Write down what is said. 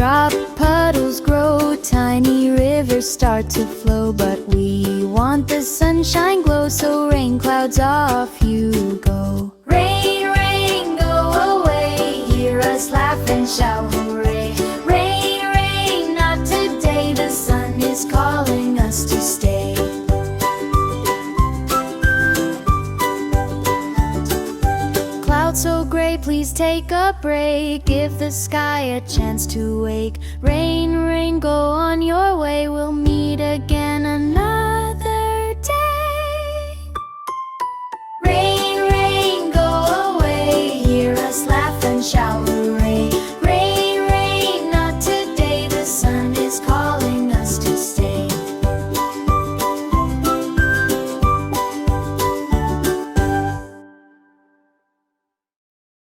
Drop puddles grow, tiny rivers start to flow. But we want the sunshine glow, so rain clouds off you go. Rain, rain, go away, hear us laugh and shout hooray. Rain, rain, not today, the sun is calling us to stay. Clouds so gray, please take a break, give the sky a chance to wake. Rain, rain, go on your way, we'll meet again another